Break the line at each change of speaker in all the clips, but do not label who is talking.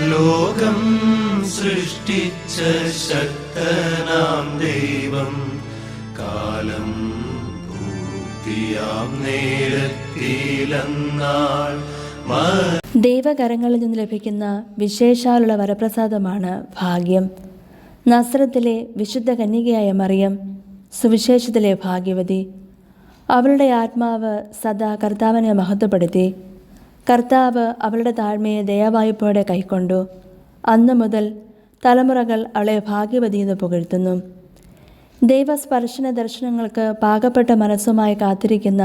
ലോകം സൃഷ്ടിച്ച ശക്തനാം ദൈവം കാലം പൂർത്തിയാം നേരത്തിലെന്നാൾ
ദൈവകരങ്ങളിൽ നിന്ന് ലഭിക്കുന്ന വിശേഷാലുള്ള വരപ്രസാദമാണ് ഭാഗ്യം. നസ്രത്തിലെ വിശുദ്ധ കന്യകയായ മറിയം സുവിശേഷത്തിലെ ഭാഗ്യവതി. അവളുടെ ആത്മാവ് സദാ കർത്താവിനെ മഹത്വപ്പെടുത്തി. കർത്താവ് അവളുടെ താഴ്മയെ ദയാവായ്പോടെ കൈക്കൊണ്ടു. അന്നു മുതൽ തലമുറകൾ അവളെ ഭാഗ്യവതി എന്ന് പുകഴ്ത്തുന്നു. ദൈവസ്പർശന ദർശനങ്ങൾക്ക് പാകപ്പെട്ട മനസ്സുമായി കാത്തിരിക്കുന്ന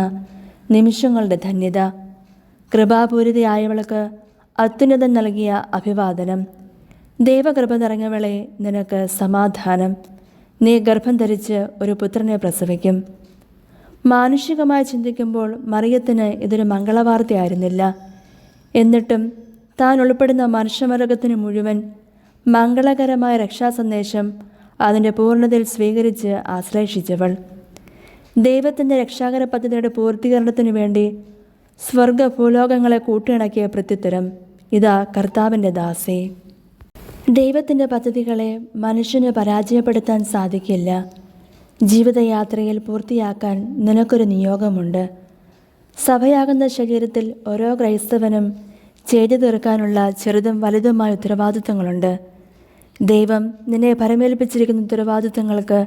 നിമിഷങ്ങളുടെ ധന്യത. കൃപാപൂരിതയായവൾക്ക് അത്യുന്നതൻ നൽകിയ അഭിവാദനം. ദൈവകൃപ നിറഞ്ഞവളെ, നിനക്ക് സമാധാനം. നീ ഗർഭം ധരിച്ച് ഒരു പുത്രനെ പ്രസവിക്കും. മാനുഷികമായി ചിന്തിക്കുമ്പോൾ മറിയത്തിന് ഇതൊരു മംഗളവാർത്തയായിരുന്നില്ല. എന്നിട്ടും താൻ ഉൾപ്പെടുന്ന മനുഷ്യവർഗത്തിന് മുഴുവൻ മംഗളകരമായ രക്ഷാസന്ദേശം അതിൻ്റെ പൂർണ്ണതയിൽ സ്വീകരിച്ച് ആശ്ലേഷിച്ചവൾ. ദൈവത്തിൻ്റെ രക്ഷാകര പദ്ധതിയുടെ പൂർത്തീകരണത്തിനു വേണ്ടി സ്വർഗ ഭൂലോകങ്ങളെ കൂട്ടിയിണക്കിയ പ്രത്യുത്തരം, ഇതാ കർത്താവിൻ്റെ ദാസേ. ദൈവത്തിൻ്റെ പദ്ധതികളെ മനുഷ്യന് പരാജയപ്പെടുത്താൻ സാധിക്കില്ല. ജീവിതയാത്രയിൽ പൂർത്തിയാക്കാൻ നിനക്കൊരു നിയോഗമുണ്ട്. സഭയാകുന്ന ശരീരത്തിൽ ഓരോ ക്രൈസ്തവനും ചെയ്തു തീർക്കാനുള്ള ചെറുതും വലുതുമായ ഉത്തരവാദിത്തങ്ങളുണ്ട്. ദൈവം നിന്നെ പരമേൽപ്പിച്ചിരിക്കുന്ന ഉത്തരവാദിത്തങ്ങൾക്ക്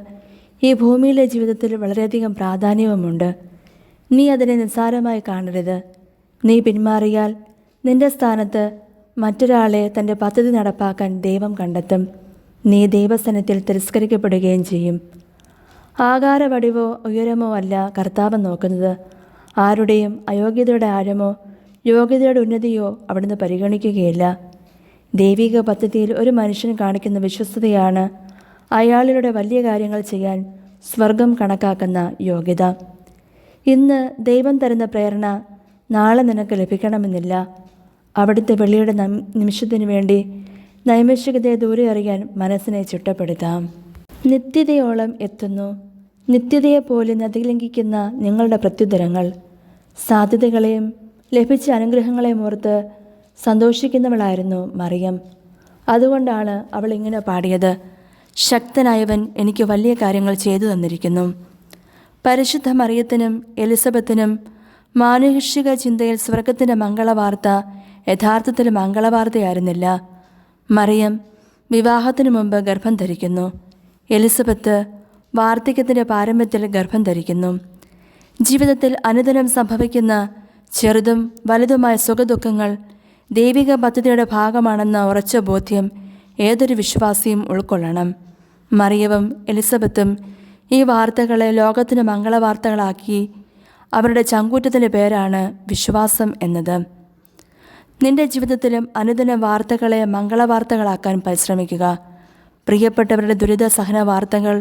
ഈ ഭൂമിയിലെ ജീവിതത്തിൽ വളരെയധികം പ്രാധാന്യവുമുണ്ട്. നീ അതിനെ നിസ്സാരമായി കാണരുത്. നീ പിന്മാറിയാൽ നിന്റെ സ്ഥാനത്ത് മറ്റൊരാളെ തൻ്റെ പദ്ധതി നടപ്പാക്കാൻ ദൈവം കണ്ടെത്തും. നീ ദൈവസ്ഥാനത്തിൽ തിരസ്കരിക്കപ്പെടുകയും ചെയ്യും. ആകാരവടിവോ ഉയരമോ അല്ല കർത്താവ് നോക്കുന്നത്. ആരുടെയും അയോഗ്യതയുടെ ആഴമോ യോഗ്യതയുടെ ഉന്നതിയോ അവിടുന്ന് പരിഗണിക്കുകയില്ല. ദൈവിക പദ്ധതിയിൽ ഒരു മനുഷ്യൻ കാണിക്കുന്ന വിശ്വസ്തതയാണ് അയാളിലൂടെ വലിയ കാര്യങ്ങൾ ചെയ്യാൻ സ്വർഗം കണക്കാക്കുന്ന യോഗ്യത. ഇന്ന് ദൈവം തരുന്ന പ്രേരണ നാളെ നിനക്ക് ലഭിക്കണമെന്നില്ല. അവിടുത്തെ വെള്ളിയുടെ നിമിഷത്തിനു വേണ്ടി നൈമിഷികതയെ ദൂരെ അറിയാൻ മനസ്സിനെ ചിട്ടപ്പെടുത്താം. നിത്യതയോളം എത്തുന്നു. നിത്യതയെപ്പോലെ നദിലംഘിക്കുന്ന നിങ്ങളുടെ പ്രത്യുത്തരങ്ങൾ. സാധ്യതകളെയും ലഭിച്ച അനുഗ്രഹങ്ങളെയും ഓർത്ത് സന്തോഷിക്കുന്നവളായിരുന്നു മറിയം. അതുകൊണ്ടാണ് അവൾ ഇങ്ങനെ പാടിയത്: ശക്തനായവൻ എനിക്ക് വലിയ കാര്യങ്ങൾ ചെയ്തു തന്നിരിക്കുന്നു. പരിശുദ്ധ മറിയത്തിനും എലിസബത്തിനും മാനുഷിക ചിന്തയിൽ സ്വർഗത്തിൻ്റെ മംഗളവാർത്ത യഥാർത്ഥത്തിൽ മംഗളവാർത്തയായിരുന്നില്ല. മറിയം വിവാഹത്തിനു മുമ്പ് ഗർഭം ധരിക്കുന്നു. എലിസബത്ത് വാർദ്ധക്യത്തിൻ്റെ പാരമ്യത്തിൽ ഗർഭം ധരിക്കുന്നു. ജീവിതത്തിൽ അനുദിനം സംഭവിക്കുന്ന ചെറുതും വലുതുമായ സുഖദുഃഖങ്ങൾ ദൈവിക പദ്ധതിയുടെ ഭാഗമാണെന്ന ഉറച്ച ബോധ്യം ഏതൊരു വിശ്വാസിയും ഉൾക്കൊള്ളണം. മറിയവും എലിസബത്തും ഈ വാർത്തകളെ ലോകത്തിന് മംഗളവാർത്തകളാക്കി. അവരുടെ ചങ്കൂറ്റത്തിൻ്റെ പേരാണ് വിശ്വാസം എന്നത്. നിന്റെ ജീവിതത്തിലും അനുദിന വാർത്തകളെ മംഗളവാർത്തകളാക്കാൻ പരിശ്രമിക്കുക. പ്രിയപ്പെട്ടവരുടെ ദുരിത സഹന വാർത്തകൾ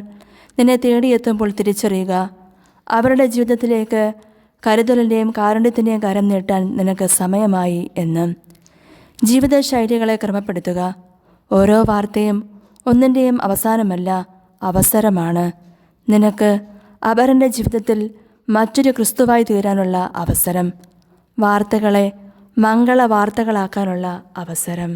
നിന്നെ തേടിയെത്തുമ്പോൾ തിരിച്ചറിയുക. അവരുടെ ജീവിതത്തിലേക്ക് കരുതലിൻ്റെയും കാരുണ്യത്തിൻ്റെയും കരം നീട്ടാൻ നിനക്ക് സമയമായി എന്ന്. ജീവിതശൈലികളെ ക്രമപ്പെടുത്തുക. ഓരോ വാർത്തയും ഒന്നിൻ്റെയും അവസാനമല്ല, അവസരമാണ്. നിനക്ക് അപരൻ്റെ ജീവിതത്തിൽ മറ്റൊരു ക്രിസ്തുവായി തീരാനുള്ള അവസരം. വാർത്തകളെ മംഗള വാർത്തകളാക്കാനുള്ള അവസരം.